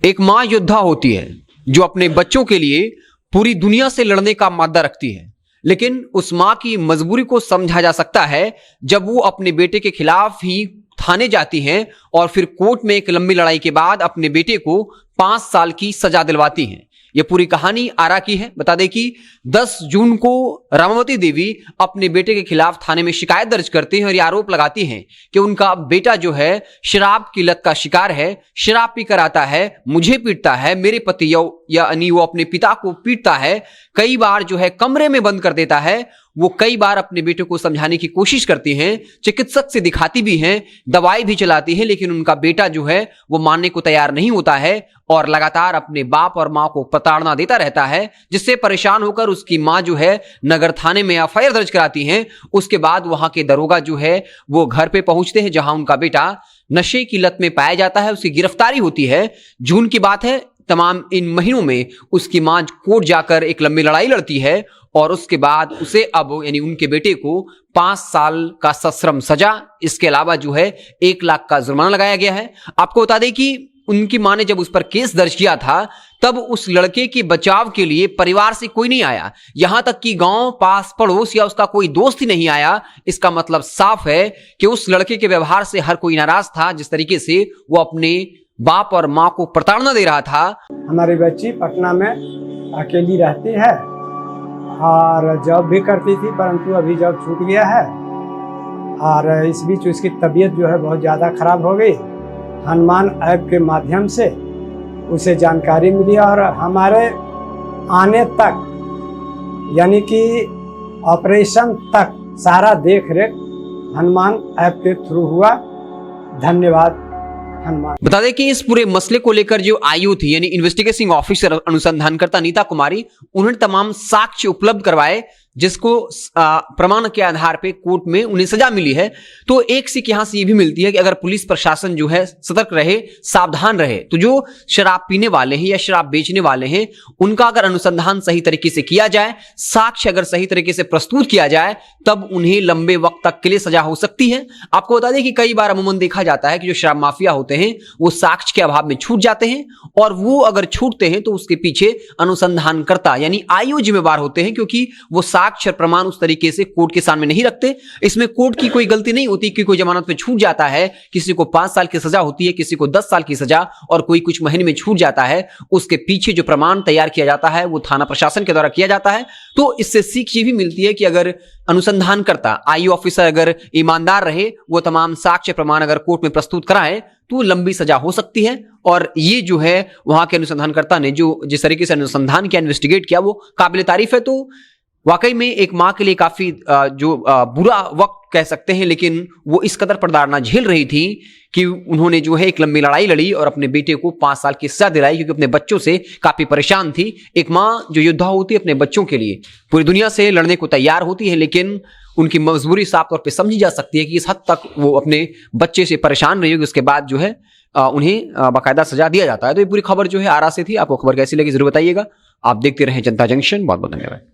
एक माँ योद्धा होती है जो अपने बच्चों के लिए पूरी दुनिया से लड़ने का मादा रखती है, लेकिन उस माँ की मजबूरी को समझा जा सकता है जब वो अपने बेटे के खिलाफ ही थाने जाती हैं और फिर कोर्ट में एक लंबी लड़ाई के बाद अपने बेटे को 5 साल की सजा दिलवाती हैं। ये पूरी कहानी आरा की है। बता दें कि 10 जून को रामावती देवी अपने बेटे के खिलाफ थाने में शिकायत दर्ज करती हैं और ये आरोप लगाती हैं कि उनका बेटा जो है शराब की लत का शिकार है, शराब पीकर आता है, मुझे पीटता है, मेरे पति यानी वो अपने पिता को पीटता है, कई बार जो है कमरे में बंद कर देता है। वो कई बार अपने बेटे को समझाने की कोशिश करती हैं, चिकित्सक से दिखाती भी हैं, दवाई भी चलाती हैं, लेकिन उनका बेटा जो है वो मानने को तैयार नहीं होता है और लगातार अपने बाप और मां को प्रताड़ना देता रहता है, जिससे परेशान होकर उसकी मां जो है नगर थाने में एफआईआर दर्ज कराती हैं। उसके बाद वहां के दरोगा जो है वो घर पे पहुंचते हैं जहां उनका बेटा नशे की लत में पाया जाता है। उसकी गिरफ्तारी होती है। जून की बात है। तमाम इन महीनों में उसकी मां कोर्ट जाकर एक लंबी लड़ाई लड़ती है और उसके बाद उसे अब यानी उनके बेटे को 5 साल का सश्रम सजा, इसके अलावा जो है 1 लाख का जुर्माना लगाया गया है। आपको बता दें कि उनकी मां ने जब उस पर केस दर्ज किया था तब उस लड़के के बचाव के लिए परिवार से कोई नहीं आया, यहां तक कि गांव पास पड़ोस या उसका कोई दोस्त ही नहीं आया। इसका मतलब साफ है कि उस लड़के के व्यवहार से हर कोई नाराज था, जिस तरीके से वो अपने बाप और मां को प्रताड़ना दे रहा था। हमारी बच्ची पटना में अकेली रहती है और जॉब भी करती थी, परंतु अभी जॉब छूट गया है और इस बीच उसकी तबीयत जो है बहुत ज़्यादा खराब हो गई। हनुमान ऐप के माध्यम से उसे जानकारी मिली और हमारे आने तक यानी कि ऑपरेशन तक सारा देख रेख हनुमान ऐप के थ्रू हुआ। धन्यवाद हनुमान। बता दें कि इस पूरे मसले को लेकर जो आयु थी यानी इन्वेस्टिगेटिंग ऑफिसर अनुसंधानकर्ता नीता कुमारी, उन्होंने तमाम साक्ष्य उपलब्ध करवाए जिसको प्रमाण के आधार पे कोर्ट में उन्हें सजा मिली है। तो एक सीख यहां से ये भी मिलती है कि अगर पुलिस प्रशासन जो है सतर्क रहे, सावधान रहे, तो जो शराब पीने वाले हैं या शराब बेचने वाले हैं उनका अगर अनुसंधान सही तरीके से किया जाए, साक्ष्य अगर सही तरीके से प्रस्तुत किया जाए, तब उन्हें लंबे वक्त तक के लिए सजा हो सकती है। आपको बता दें कि कई बार अमूमन देखा जाता है कि जो शराब माफिया होते हैं वो साक्ष्य के अभाव में छूट जाते हैं और वो अगर छूटते हैं तो उसके पीछे अनुसंधानकर्ता यानी आईओ जिम्मेवार होते हैं, क्योंकि वो साक्ष्य प्रमाण उस तरीके से कोर्ट के सामने नहीं रखते। इसमें कोर्ट की कोई गलती नहीं होती कि कोई जमानत पे छूट जाता है, किसी को 5 साल की सजा होती है, किसी को 10 साल की सजा और कोई कुछ महीने में छूट जाता है। उसके पीछे जो प्रमाण तैयार किया जाता है वो थाना प्रशासन के द्वारा किया जाता है। तो इससे सीख ये भी मिलती है कि अगर अनुसंधानकर्ता आईओ ऑफिसर अगर ईमानदार रहे, वो तमाम साक्ष्य प्रमाण अगर कोर्ट में प्रस्तुत कराए तो लंबी सजा हो सकती है। और ये जो है वहां के अनुसंधानकर्ता ने जो जिस तरीके से अनुसंधान किया, इन्वेस्टिगेट किया, वो काबिल तारीफ है। तो वाकई में एक मां के लिए काफी बुरा वक्त कह सकते हैं, लेकिन वो इस कदर प्रताड़ना झेल रही थी कि उन्होंने जो है एक लंबी लड़ाई लड़ी और अपने बेटे को 5 साल की सजा दिलाई, क्योंकि अपने बच्चों से काफी परेशान थी। एक मां जो योद्धा होती है अपने बच्चों के लिए पूरी दुनिया से लड़ने को तैयार होती है, लेकिन उनकी मजबूरी साफ तौर पर समझी जा सकती है कि इस हद तक वो अपने बच्चे से परेशान रही होगी। उसके बाद जो है उन्हें बाकायदा सजा दिया जाता है। तो ये पूरी खबर जो है आरा से थी। आपको खबर कैसी लगी जरूर बताइएगा। आप देखते रहें जनता जंक्शन। बहुत बहुत धन्यवाद।